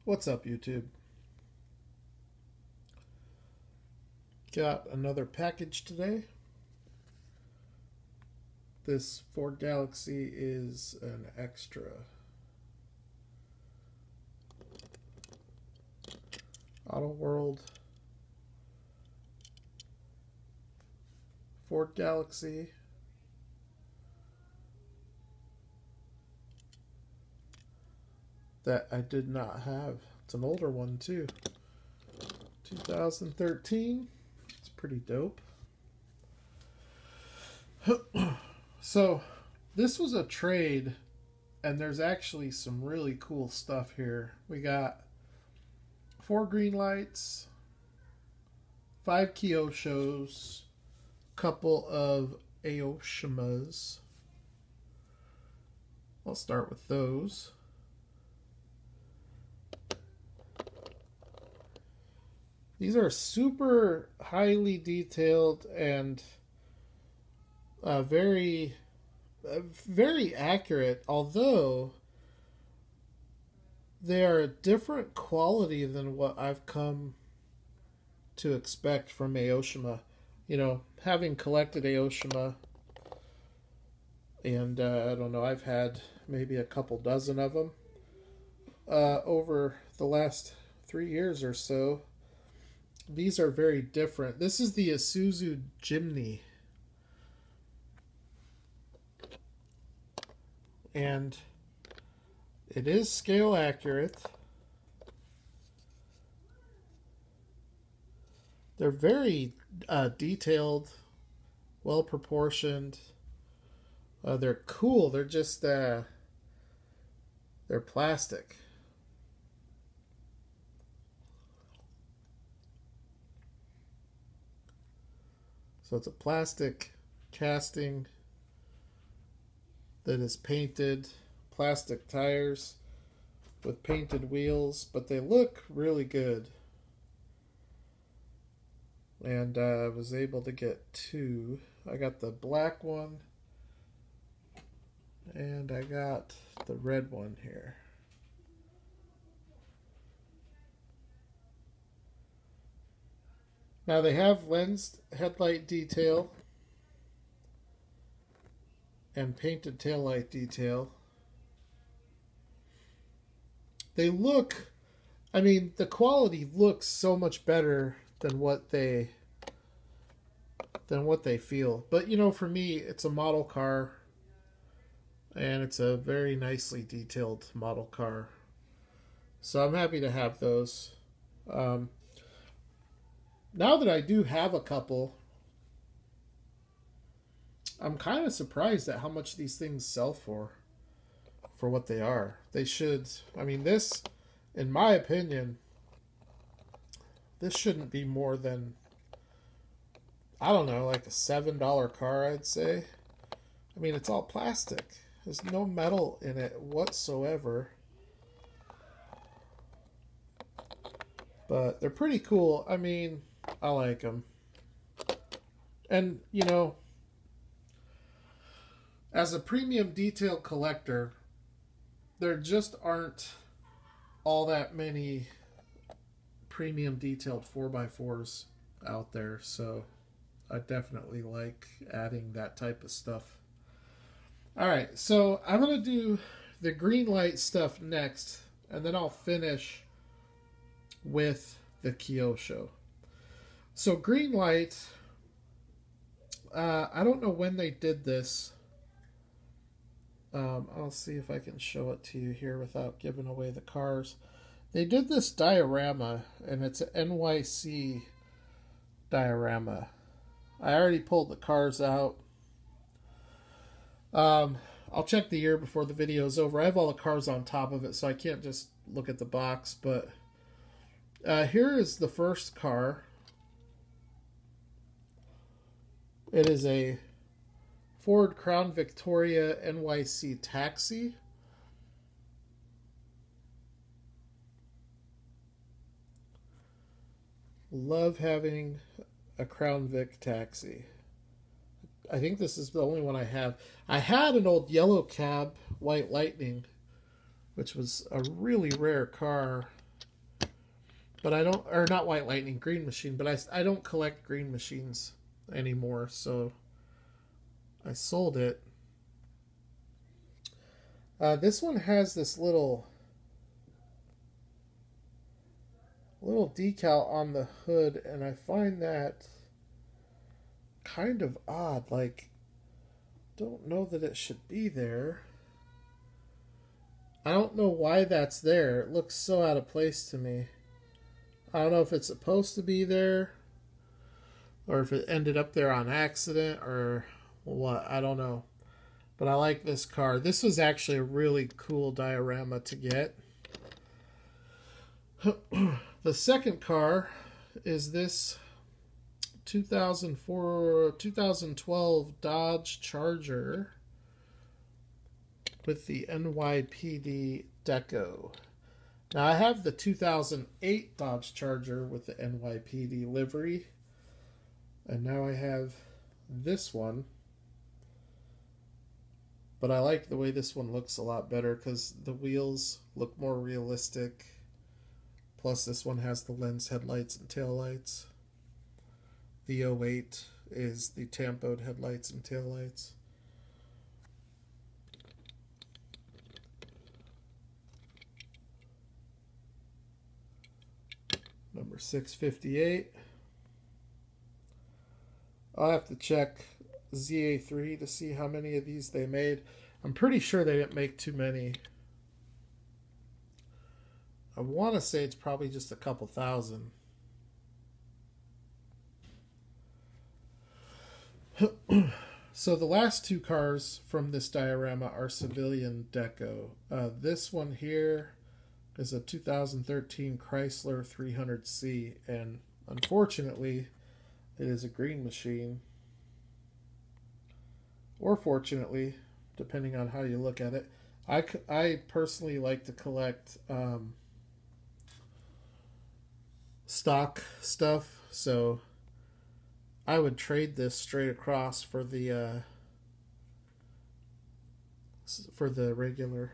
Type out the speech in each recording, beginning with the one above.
What's up, YouTube? Got another package today. This Ford Galaxie is an extra. Auto World Ford Galaxie. That I did not have. It's an older one too. 2013. It's pretty dope. So this was a trade, and there's actually some really cool stuff here. We got 4 green lights, 5 Kyoshos, couple of Aoshimas. I'll start with those. These are super highly detailed and very accurate, although they are a different quality than what I've come to expect from Aoshima. You know, having collected Aoshima, and I don't know, I've had maybe a couple dozen of them over the last 3 years or so. These are very different. This is the Isuzu Jimny. And it is scale accurate. They're very detailed, well proportioned. They're cool. They're just they're plastic. So it's a plastic casting that is painted, plastic tires with painted wheels, but they look really good. And I was able to get 2. I got the black one, and I got the red one here. Now they have lensed headlight detail and painted taillight detail. They look, I mean, the quality looks so much better than what they feel. But you know, for me, it's a model car, and it's a very nicely detailed model car. So I'm happy to have those. Now that I do have a couple, I'm kind of surprised at how much these things sell for what they are. They should, I mean, this, in my opinion, this shouldn't be more than, I don't know, like a $7 car, I'd say. I mean, it's all plastic. There's no metal in it whatsoever. But they're pretty cool. I mean, I like them. And, you know, as a premium detail collector, there just aren't all that many premium detailed 4x4s out there. So I definitely like adding that type of stuff. All right, so I'm going to do the green light stuff next, and then I'll finish with the Kyosho. So green light, I don't know when they did this. I'll see if I can show it to you here without giving away the cars. They did this diorama, and it's an NYC diorama. I already pulled the cars out. I'll check the year before the video is over. I have all the cars on top of it, so I can't just look at the box. But here is the first car. It is a Ford Crown Victoria NYC Taxi. Love having a Crown Vic Taxi. I think this is the only one I have. I had an old yellow cab, White Lightning, which was a really rare car but I don't, or not White Lightning, Green Machine, but I don't collect green machines anymore, so I sold it. This one has this little decal on the hood, and I find that kind of odd. Like, don't know that it should be there. I don't know why that's there. It looks so out of place to me. I don't know if it's supposed to be there, or if it ended up there on accident, or what. I don't know. But I like this car. This was actually a really cool diorama to get. The second car is this 2012 Dodge Charger with the NYPD Deco. Now, I have the 2008 Dodge Charger with the NYPD livery, and now I have this one. But I like the way this one looks a lot better because the wheels look more realistic. Plus, this one has the lens headlights and taillights. The 08 is the tampoed headlights and taillights. Number 658. I'll have to check ZA3 to see how many of these they made. I'm pretty sure they didn't make too many. I want to say it's probably just a couple thousand. So the last two cars from this diorama are civilian deco. This one here is a 2013 Chrysler 300C, and unfortunately it is a green machine. Or fortunately, depending on how you look at it. I personally like to collect stock stuff, so I would trade this straight across for the regular.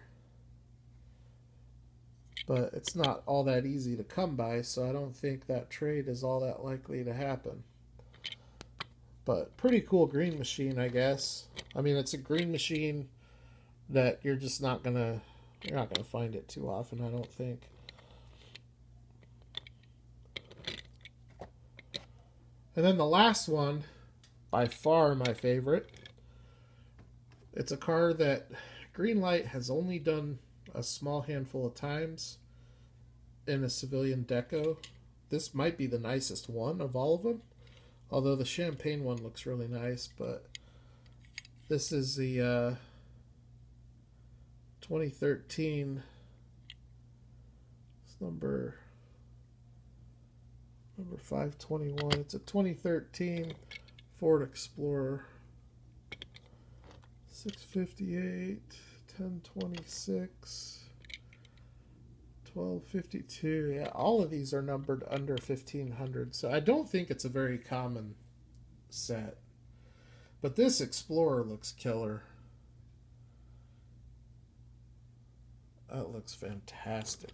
But it's not all that easy to come by, so I don't think that trade is all that likely to happen. But pretty cool green machine, I guess. I mean, it's a green machine that you're not gonna find it too often, I don't think. And then the last one, by far my favorite. It's a car that Greenlight has only done a small handful of times in a civilian deco. This might be the nicest one of all of them. Although the champagne one looks really nice, but this is the 2013. It's number 521. It's a 2013 Ford Explorer. 658, 1026, 1252. Yeah, all of these are numbered under 1500, so I don't think it's a very common set. But this Explorer looks killer. That looks fantastic.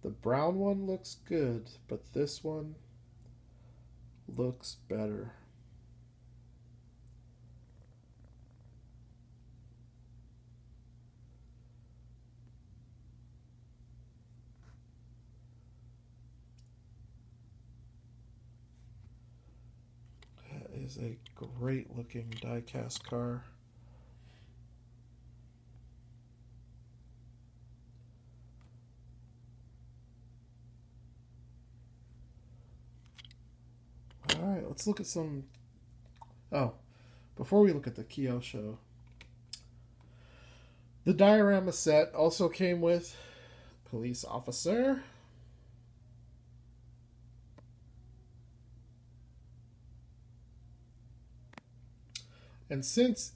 The brown one looks good, but this one looks better. That is a great looking die-cast car. Alright, let's look at some... Oh, before we look at the Kyosho, the diorama set also came with police officer, and since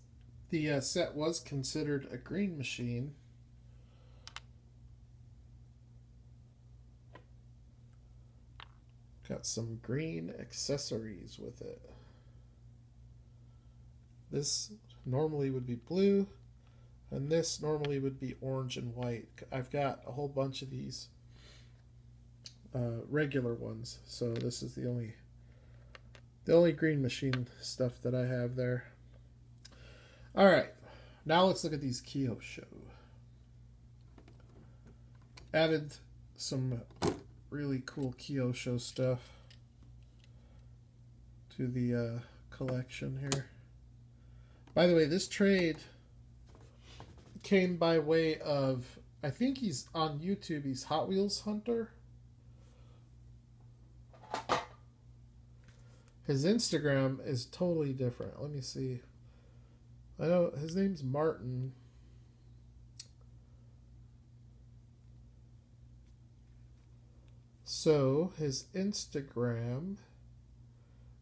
the set was considered a green machine, got some green accessories with it. This normally would be blue. And this normally would be orange and white. I've got a whole bunch of these regular ones, so this is the only green machine stuff that I have there. All right, now let's look at these Kyosho. Added some really cool Kyosho stuff to the collection here. By the way, this trade came by way of, I think he's on YouTube, he's Hot Wheels Hunter. His Instagram is totally different. Let me see. I know his name's Martin. So his Instagram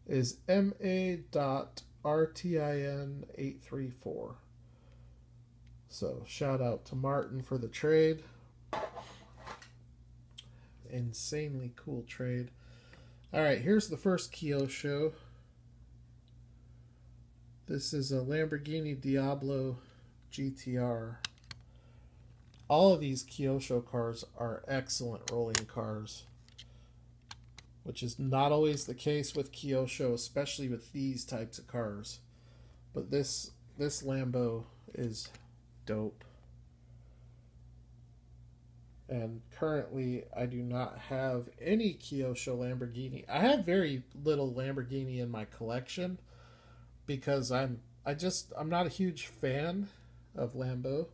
is ma.rtin834. So shout out to Martin for the trade. Insanely cool trade. All right, here's the first Kyosho. This is a Lamborghini Diablo Gtr. All of these Kyosho cars are excellent rolling cars, which is not always the case with Kyosho, especially with these types of cars. But this Lambo is dope. And currently, I do not have any Kyosho Lamborghini. I have very little Lamborghini in my collection because I'm not a huge fan of Lambo.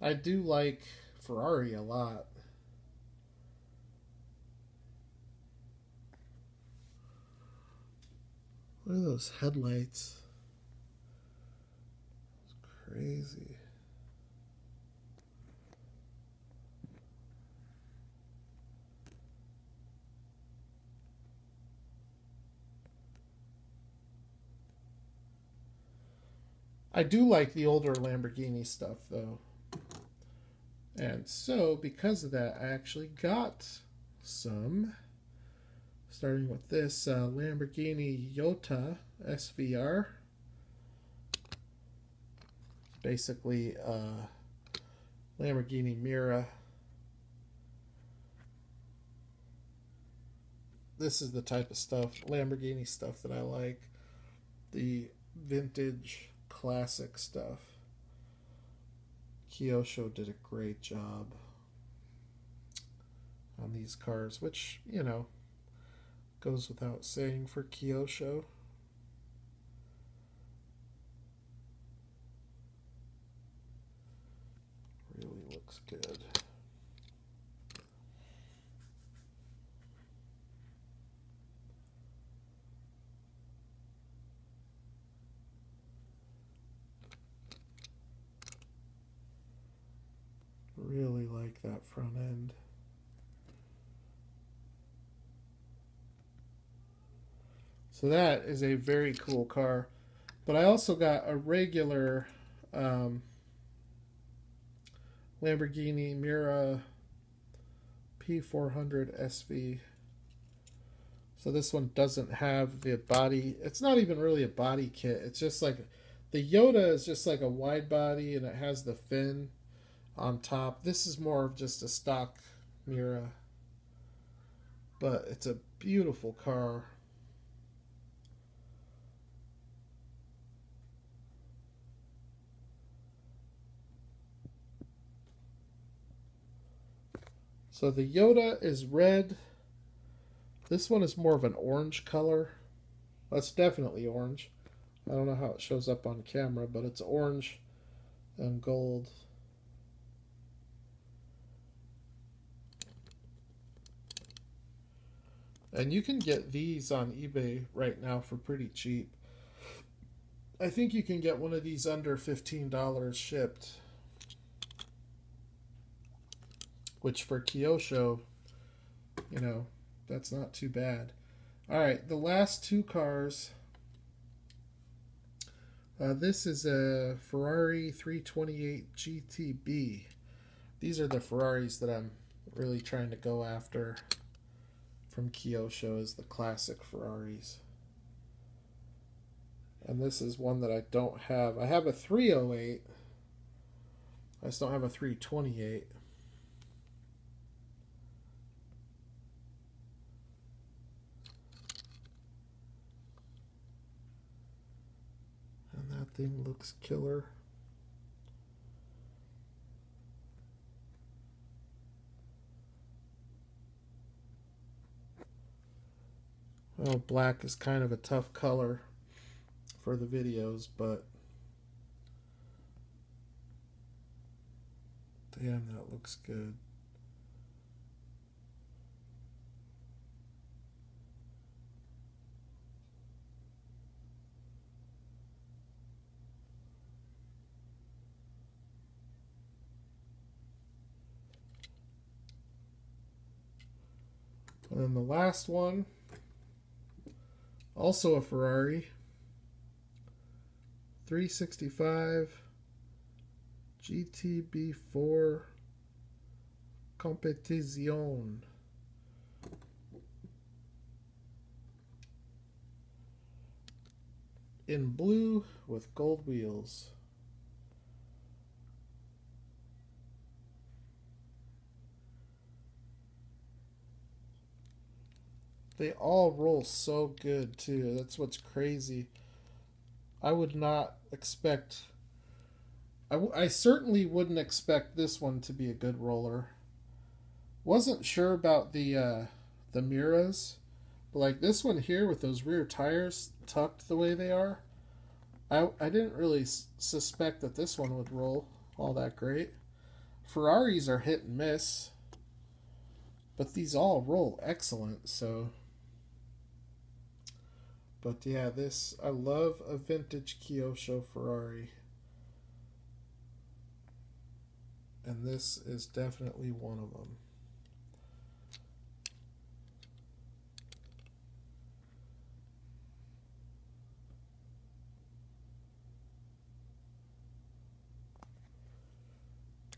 I do like Ferrari a lot. What are those headlights? It's crazy. I do like the older Lamborghini stuff, though. And so, because of that, I actually got some. Starting with this Lamborghini Jota SVR. Basically, Lamborghini Miura. This is the type of stuff, Lamborghini stuff, that I like. The vintage classic stuff. Kyosho did a great job on these cars, which, you know, goes without saying for Kyosho. Really looks good. Really like that front end. So that is a very cool car. But I also got a regular Lamborghini Miura P400 SV. So this one doesn't have the body. It's not even really a body kit. It's just like, the Yoda is just like a wide body and it has the fin on top. This is more of just a stock Miura. But it's a beautiful car. So the Yoda is red. This one is more of an orange color. That's definitely orange. I don't know how it shows up on camera, but it's orange and gold. And you can get these on eBay right now for pretty cheap. I think you can get one of these under $15 shipped. Which for Kyosho, you know, that's not too bad. All right, the last two cars. This is a Ferrari 328 GTB. These are the Ferraris that I'm really trying to go after from Kyosho, is the classic Ferraris. And this is one that I don't have. I have a 308. I just don't have a 328. And that thing looks killer. Well, black is kind of a tough color for the videos, but damn, that looks good. And then the last one, also a Ferrari, 365 GTB4 Competizione. In blue with gold wheels. They all roll so good too. That's what's crazy. I would not expect... I certainly wouldn't expect this one to be a good roller. Wasn't sure about the Miras, but like this one here with those rear tires tucked the way they are, I didn't really suspect that this one would roll all that great. Ferraris are hit and miss, but these all roll excellent. So, but yeah, this, I love a vintage Kyosho Ferrari. And this is definitely one of them.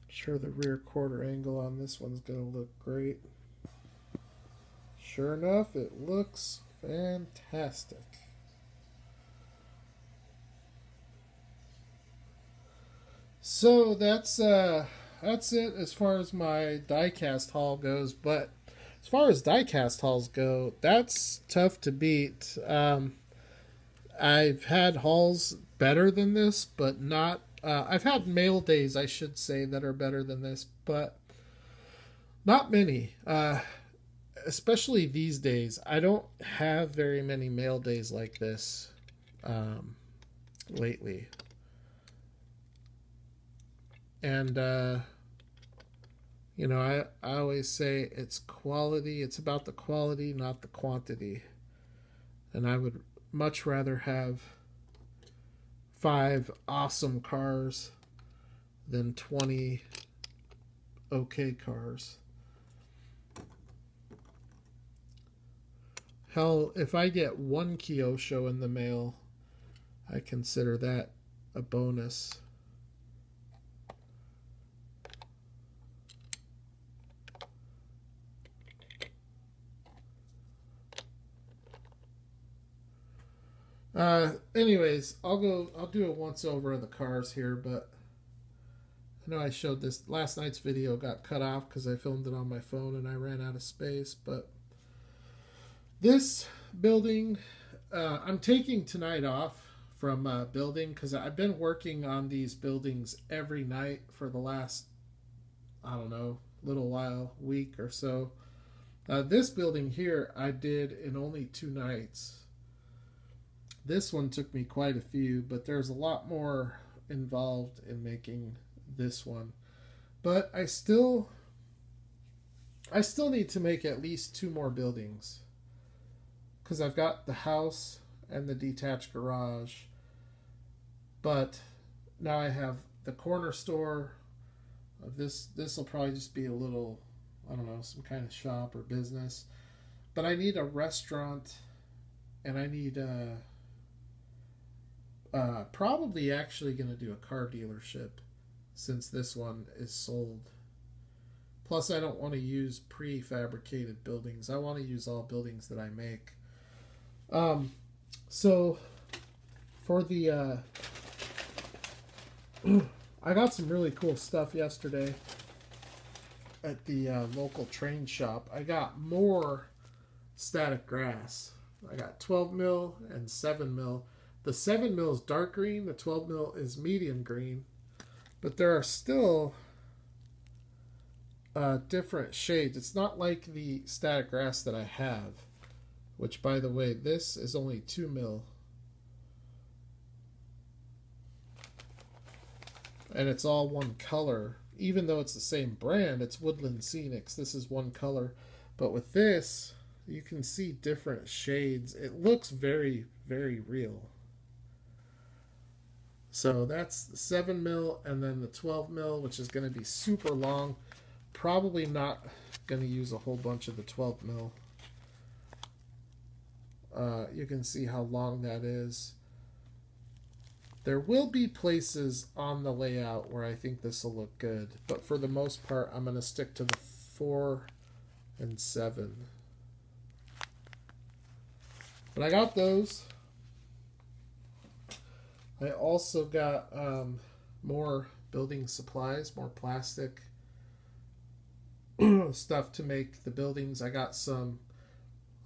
Sure, the rear quarter angle on this one's going to look great. Sure enough, it looks fantastic. So that's it as far as my diecast haul goes. But as far as diecast hauls go, that's tough to beat. I've had hauls better than this, but not... I've had mail days, I should say, that are better than this, but not many. Especially these days. I don't have very many mail days like this lately. And, you know, I always say it's quality. It's about the quality, not the quantity. And I would much rather have 5 awesome cars than 20 okay cars. Hell, if I get 1 Kyosho in the mail, I consider that a bonus. Anyways, I'll do a once over of the cars here, but I know I showed this last night's video got cut off because I filmed it on my phone and I ran out of space, but this building, I'm taking tonight off from building because I've been working on these buildings every night for the last, I don't know, little while, week or so. This building here I did in only 2 nights. This one took me quite a few, but there's a lot more involved in making this one. But I still need to make at least 2 more buildings. Because I've got the house and the detached garage. But now I have the corner store. This will probably just be a little, I don't know, some kind of shop or business. But I need a restaurant, and I need probably actually going to do a car dealership since this one is sold. Plus, I don't want to use prefabricated buildings. I want to use all buildings that I make. So, for the I got some really cool stuff yesterday at the local train shop. I got more static grass. I got 12 mil and 7 mil. The 7 mil is dark green, the 12 mil is medium green. But there are still different shades. It's not like the static grass that I have, which, by the way, this is only 2 mil. And it's all one color. Even though it's the same brand, it's Woodland Scenics. This is one color. But with this, you can see different shades. It looks very, very real. So that's the 7 mil and then the 12 mil, which is going to be super long. Probably not going to use a whole bunch of the 12 mil. You can see how long that is. There will be places on the layout where I think this will look good, but for the most part, I'm going to stick to the 4 and 7. But I got those. I also got more building supplies, more plastic stuff to make the buildings. I got some,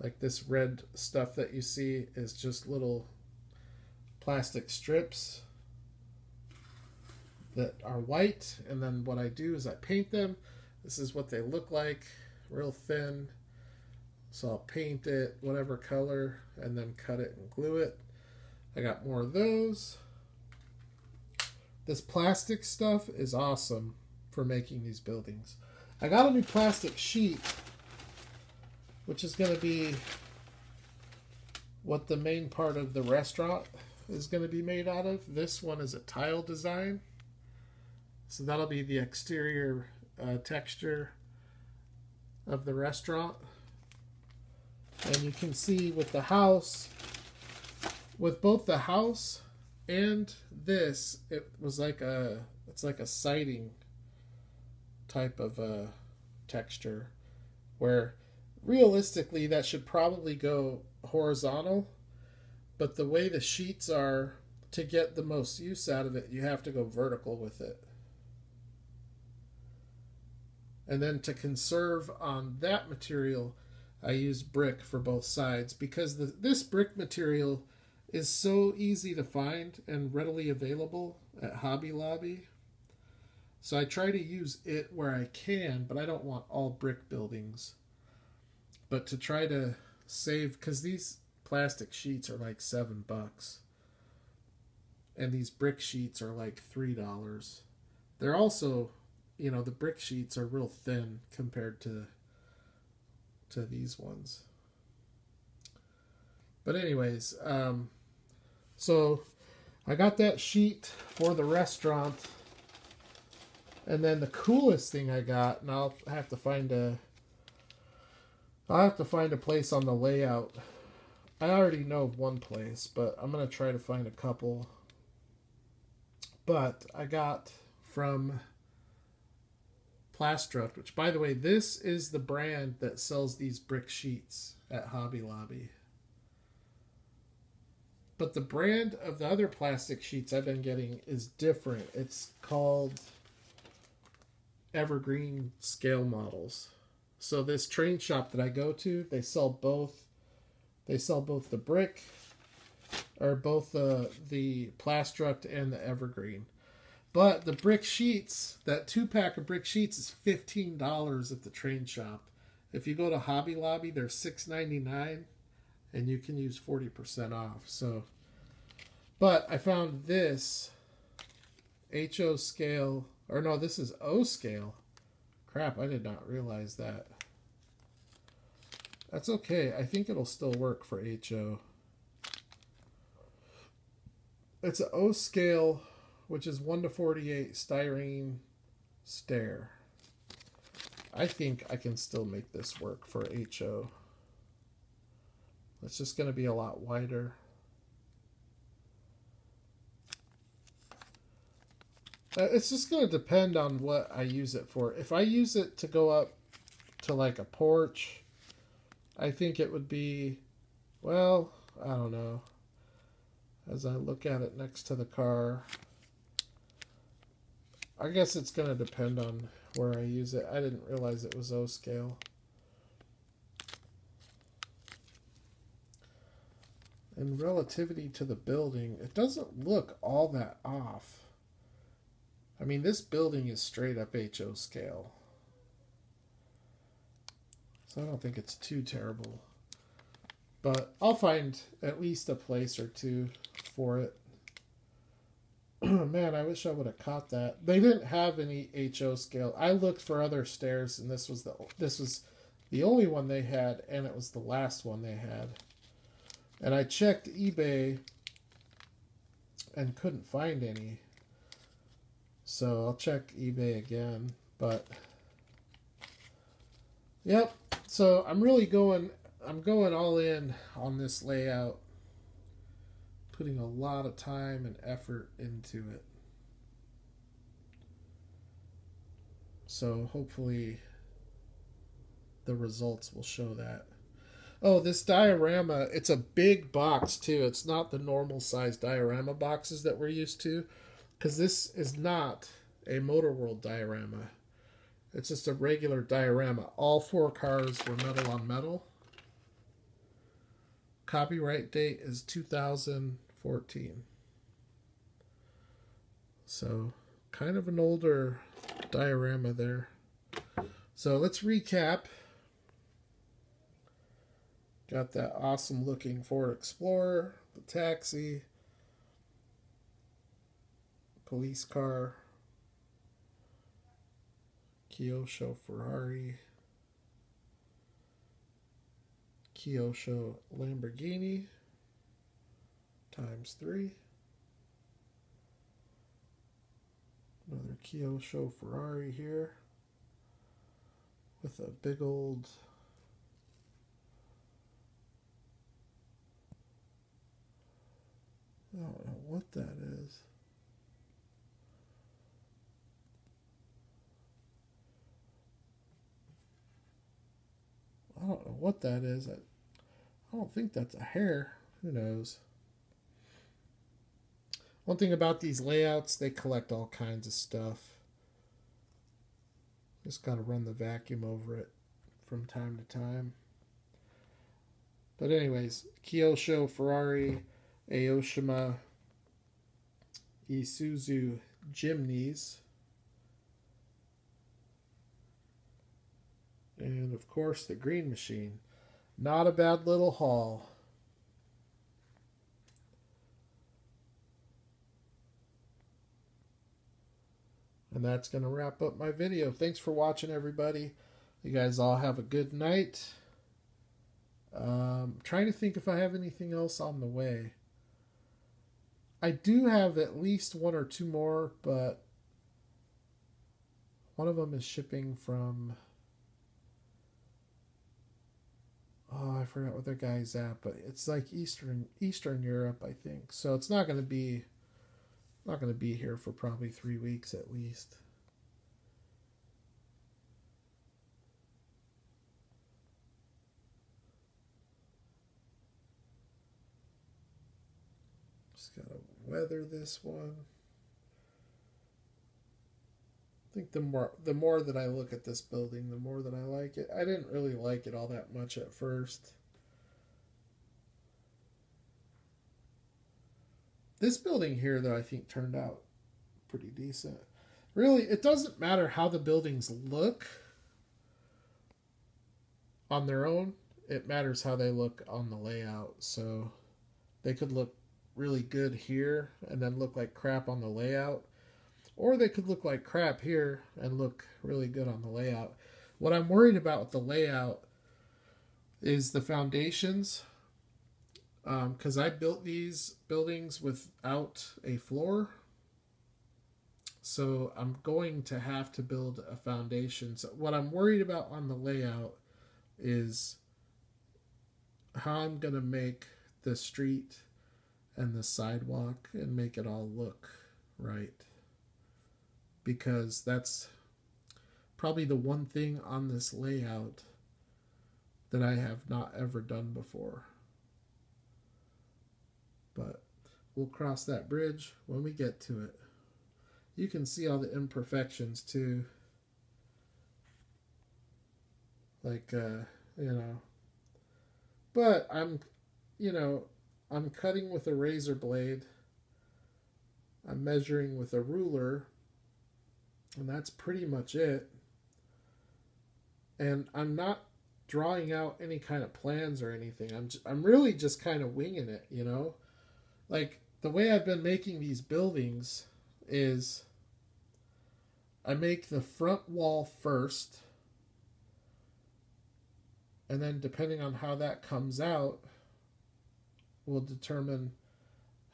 like this red stuff that you see is just little plastic strips that are white, and then what I do is I paint them. This is what they look like, real thin. So I'll paint it whatever color and then cut it and glue it. I got more of those. This plastic stuff is awesome for making these buildings. I got a new plastic sheet, which is going to be what the main part of the restaurant is going to be made out of. This one is a tile design. So that'll be the exterior texture of the restaurant. And you can see with the house, with both the house and this, it was like it's like a siding type of texture, where realistically that should probably go horizontal, but the way the sheets are, to get the most use out of it, you have to go vertical with it. And then to conserve on that material, I use brick for both sides, because this brick material is so easy to find and readily available at Hobby Lobby. So I try to use it where I can, but I don't want all brick buildings. But to try to save, because these plastic sheets are like $7, and these brick sheets are like $3. They're also, you know, the brick sheets are real thin compared to these ones. But anyways, so I got that sheet for the restaurant, and then the coolest thing I got, and I'll have to find a place on the layout. I already know of one place, but I'm gonna try to find a couple. But I got from Plastruct, which, by the way, this is the brand that sells these brick sheets at Hobby Lobby. But the brand of the other plastic sheets I've been getting is different. It's called Evergreen Scale Models. So this train shop that I go to, they sell both the brick, or both the Plastruct and the Evergreen. But the brick sheets, that 2-pack of brick sheets is $15 at the train shop. If you go to Hobby Lobby, they're $6.99, and you can use 40% off. So, but I found this HO scale, or no, this is O scale. Crap, I did not realize that. That's okay. I think it'll still work for HO. It's an O scale, which is 1:48 styrene stair. I think I can still make this work for HO. It's just going to be a lot wider. It's just going to depend on what I use it for. If I use it to go up to like a porch, I think it would be, well, I don't know. As I look at it next to the car, I guess it's going to depend on where I use it. I didn't realize it was O scale. In relativity to the building, it doesn't look all that off. I mean, this building is straight up HO scale. So I don't think it's too terrible. But I'll find at least a place or two for it. Man, I wish I would have caught that. They didn't have any HO scale. I looked for other stairs, and this was the only one they had, and it was the last one they had. And I checked eBay and couldn't find any. So I'll check eBay again. But yep. So I'm going all in on this layout. Putting a lot of time and effort into it. So hopefully the results will show that. Oh, this diorama, it's a big box too. It's not the normal size diorama boxes that we're used to, because this is not a Motor World diorama. It's just a regular diorama. All 4 cars were metal on metal. Copyright date is 2014. So, kind of an older diorama there. So, let's recap. Got that awesome looking Ford Explorer, the taxi, police car, Kyosho Ferrari, Kyosho Lamborghini ×3, another Kyosho Ferrari here with a big old I don't know what that is. I don't know what that is. I don't think that's a hair. Who knows? One thing about these layouts, they collect all kinds of stuff. Just got to run the vacuum over it from time to time. But anyways, Kyosho Ferrari, Aoshima, Isuzu Jimnys, and of course the Green Machine. Not a bad little haul. And that's going to wrap up my video. Thanks for watching, everybody. You guys all have a good night. Trying to think if I have anything else on the way. I do have at least 1 or 2 more, but one of them is shipping from... Oh, I forgot what the guy's at, but it's like Eastern Europe, I think. So it's not going to be here for probably 3 weeks at least. Just gotta weather this one. I think the more that I look at this building, the more that I like it. I didn't really like it all that much at first. This building here, though, I think turned out pretty decent. Really, it doesn't matter how the buildings look on their own. It matters how they look on the layout. So they could look really good here and then look like crap on the layout. Or they could look like crap here and look really good on the layout. What I'm worried about with the layout is the foundations. Because I built these buildings without a floor. So I'm going to have to build a foundation. So what I'm worried about on the layout is how I'm going to make the street and the sidewalk and make it all look right. Because that's probably the one thing on this layout that I have not ever done before. But we'll cross that bridge when we get to it. you can see all the imperfections too. Like, you know. But I'm cutting with a razor blade. I'm measuring with a ruler. And that's pretty much it. And I'm not drawing out any kind of plans or anything. I'm really just kind of winging it, you know? Like, the way I've been making these buildings is I make the front wall first, and then depending on how that comes out will determine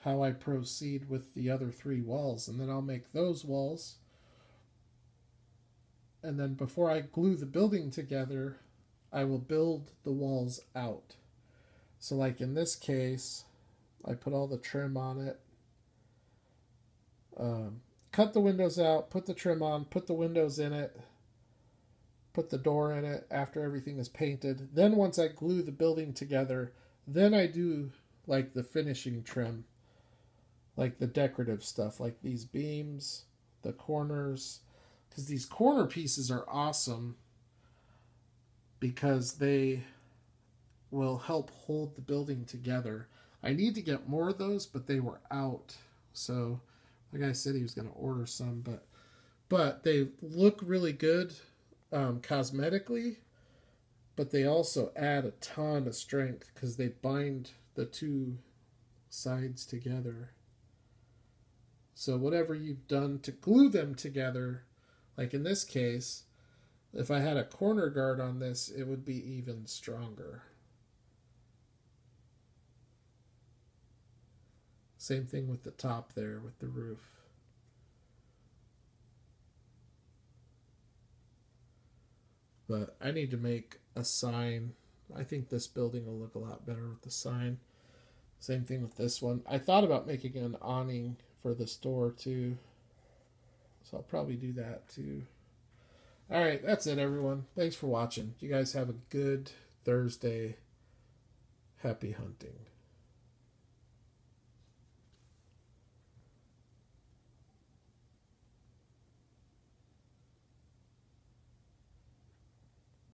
how I proceed with the other 3 walls. And then I'll make those walls, and then before I glue the building together, I will build the walls out. So like in this case, I put all the trim on it, cut the windows out, put the trim on, put the windows in it, put the door in it after everything is painted. Then once I glue the building together, then I do like the finishing trim, like the decorative stuff, like these beams, the corners, because these corner pieces are awesome because they will help hold the building together. I need to get more of those, but they were out. So the guy said he was going to order some, but they look really good cosmetically, but they also add a ton of strength because they bind the 2 sides together. So whatever you've done to glue them together, like in this case, if I had a corner guard on this, it would be even stronger. Same thing with the top there, with the roof. But I need to make a sign. I think this building will look a lot better with the sign. Same thing with this one. I thought about making an awning for the store too. So I'll probably do that too. Alright, that's it everyone. Thanks for watching. You guys have a good Thursday. Happy hunting.